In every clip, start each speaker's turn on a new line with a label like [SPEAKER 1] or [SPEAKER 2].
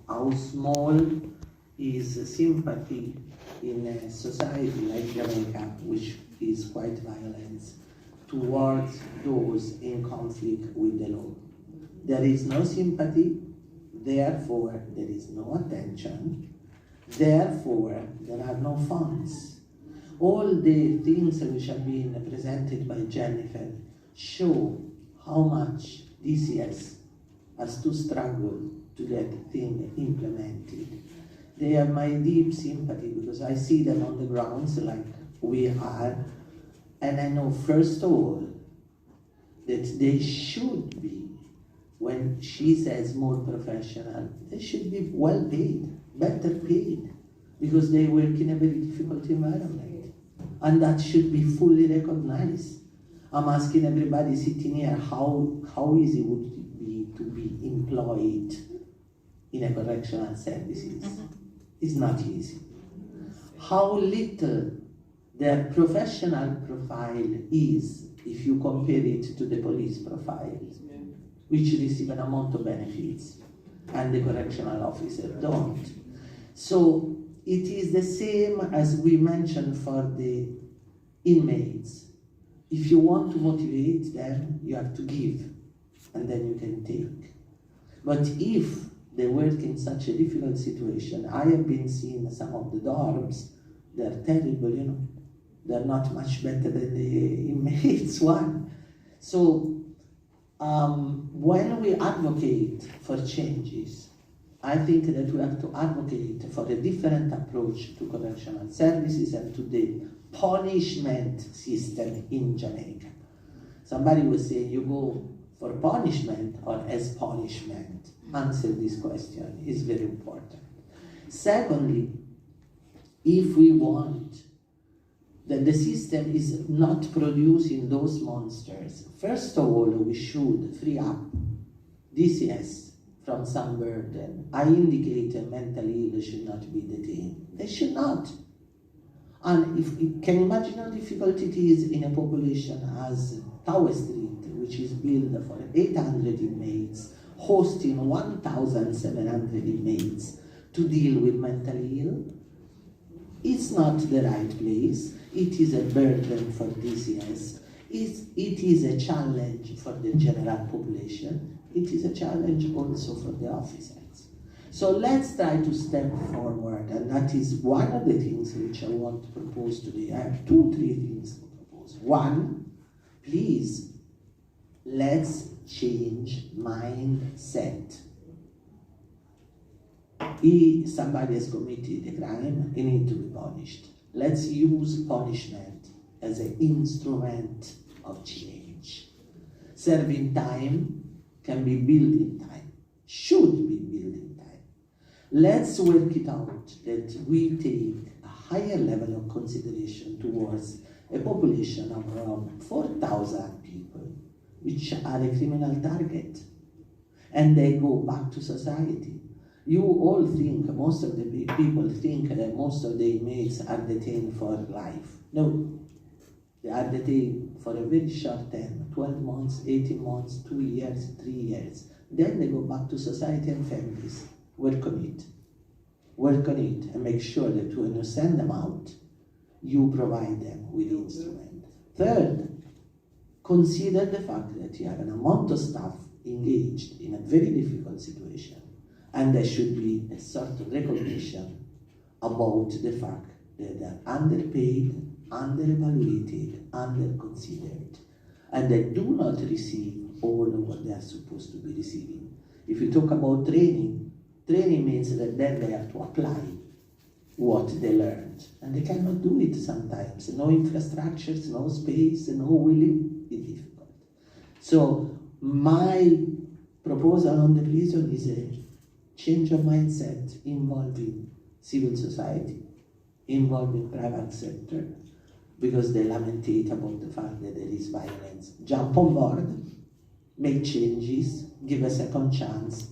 [SPEAKER 1] how small is sympathy in a society like Jamaica, which is quite violent, towards those in conflict with the law. There is no sympathy, therefore there is no attention, therefore there are no funds. All the things which have been presented by Jennifer show how much DCS has to struggle to get things implemented. They have my deep sympathy because I see them on the grounds like we are, and I know first of all that they should be, when she says more professional, they should be well paid, better paid, because they work in a very difficult environment, and that should be fully recognized. I'm asking everybody sitting here, how easy would it be to be employed in a correctional services? It's not easy. How little their professional profile is if you compare it to the police profile, which receive an amount of benefits, and the correctional officer don't. So it is the same as we mentioned for the inmates. If you want to motivate them, you have to give, and then you can take. But if they work in such a difficult situation, I have been seeing some of the dorms, they're terrible, you know. They're not much better than the inmates one. So when we advocate for changes, I think that we have to advocate for a different approach to correctional services and to the punishment system in Jamaica. Somebody was saying, you go for punishment or as punishment? Answer this question, is very important. Secondly, if we want that the system is not producing those monsters, first of all, we should free up DCS from some burden. I indicated mentally ill should not be detained. They should not. And if you can imagine how difficult it is in a population as Tower Street, which is built for 800 inmates, hosting 1,700 inmates to deal with mentally ill. It's not the right place. It is a burden for DCS. It is a challenge for the general population. It is a challenge also for the officers. So let's try to step forward, and that is one of the things which I want to propose today. I have 2-3 things to propose. One, please, let's change mindset. If somebody has committed a crime, he needs to be punished. Let's use punishment as an instrument of change. Serving time can be building time, should be building time. Let's work it out that we take a higher level of consideration towards a population of around 4,000 people, which are a criminal target, and they go back to society. You all think, most of the people think that most of the inmates are detained for life. No, they are detained for a very short time, 12 months, 18 months, 2 years, 3 years. Then they go back to society and families. Work on it. Work on it and make sure that when you send them out, you provide them with instruments. Third, consider the fact that you have an amount of staff engaged in a very difficult situation. And there should be a sort of recognition about the fact that they're underpaid, under-evaluated, under-considered, and they do not receive all of what they are supposed to be receiving. If you talk about training, training means that then they have to apply what they learned, and they cannot do it sometimes. No infrastructures, no space, no willing, it's difficult. So my proposal on the prison is a change of mindset involving civil society, involving private sector, because they lamentate about the fact that there is violence. Jump on board, make changes, give a second chance,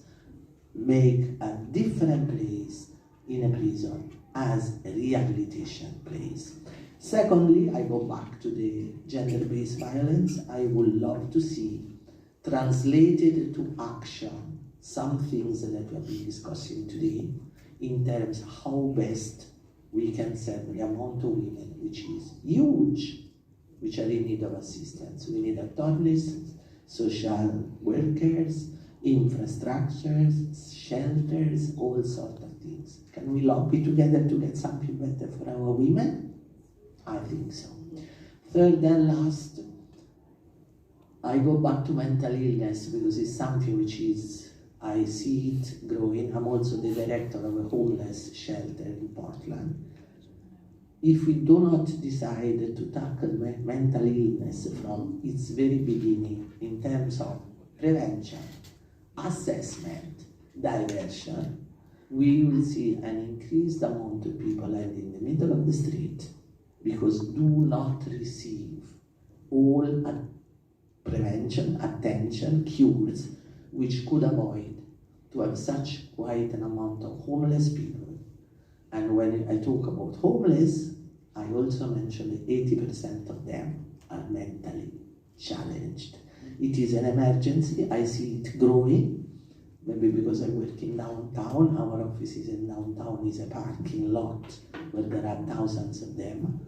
[SPEAKER 1] make a different place in a prison as a rehabilitation place. Secondly, I go back to the gender-based violence. I would love to see translated to action some things that we have been discussing today in terms of how best we can serve the amount of women, which is huge, which are in need of assistance. We need attorneys, social workers, infrastructures, shelters, all sorts of things. Can we lobby together to get something better for our women? I think so. Third and last, I go back to mental illness because it's something which is, I see it growing. I'm also the director of a homeless shelter in Portland. If we do not decide to tackle mental illness from its very beginning in terms of prevention, assessment, diversion, we will see an increased amount of people landing in the middle of the street because do not receive all prevention, attention, cures, which could avoid to have such quite an amount of homeless people. And when I talk about homeless, I also mention that 80% of them are mentally challenged. It is an emergency. I see it growing. Maybe because I work in downtown, our offices in downtown is a parking lot where there are thousands of them.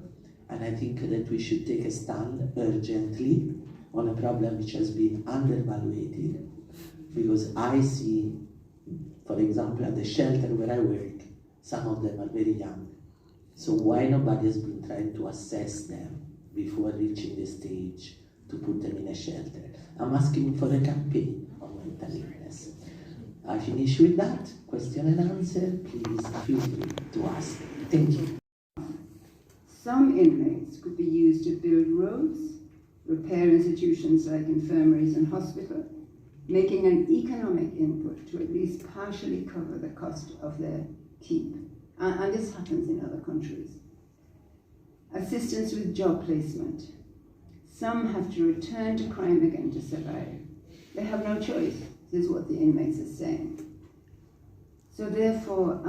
[SPEAKER 1] And I think that we should take a stand urgently on a problem which has been undervaluated. Because I see, for example, at the shelter where I work, some of them are very young. So why nobody has been trying to assess them before reaching the stage to put them in a shelter? I'm asking for a campaign on mental illness. I finish with that. Question and answer, please feel free to ask. Thank you.
[SPEAKER 2] Some inmates could be used to build roads, repair institutions like infirmaries and hospitals, making an economic input to at least partially cover the cost of their keep. And this happens in other countries. Assistance with job placement. Some have to return to crime again to survive. They have no choice, this is what the inmates are saying. So therefore,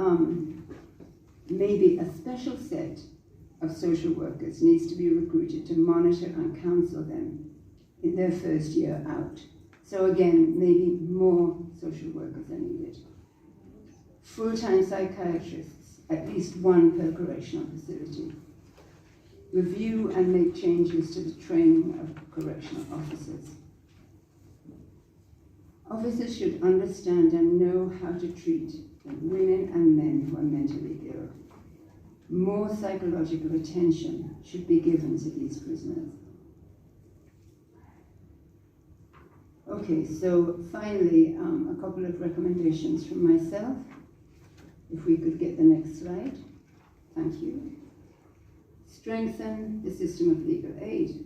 [SPEAKER 2] maybe a special set of social workers needs to be recruited to monitor and counsel them in their first year out. So again, maybe more social workers are needed. Full-time psychiatrists, at least one per correctional facility. Review and make changes to the training of correctional officers. Officers should understand and know how to treat women and men who are mentally ill. More psychological attention should be given to these prisoners. Okay, so finally, a couple of recommendations from myself. If we could get the next slide. Thank you. Strengthen the system of legal aid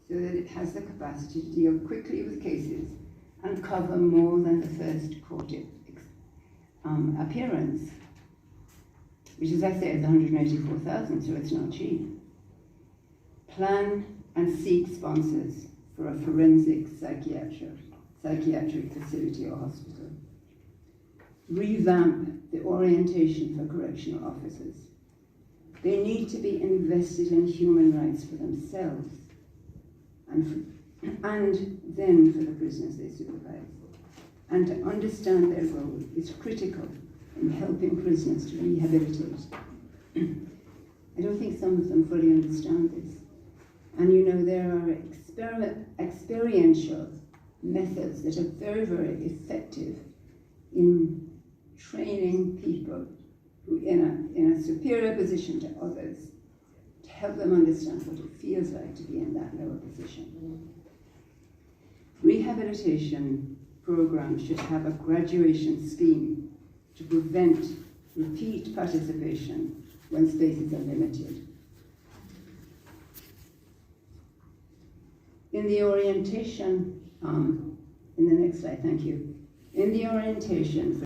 [SPEAKER 2] so that it has the capacity to deal quickly with cases and cover more than the first court appearance, which, as I said, is 184,000, so it's not cheap. Plan and seek sponsors for a forensic psychiatric facility or hospital. Revamp the orientation for correctional officers. They need to be invested in human rights for themselves and then for the prisoners they supervise. And to understand their role is critical in helping prisoners to rehabilitate. I don't think some of them fully understand this. And you know, there are experiential methods that are very, very effective in training people who in a superior position to others to help them understand what it feels like to be in that lower position. Rehabilitation programs should have a graduation scheme to prevent repeat participation when spaces are limited. In the orientation, in the next slide, thank you. In the orientation for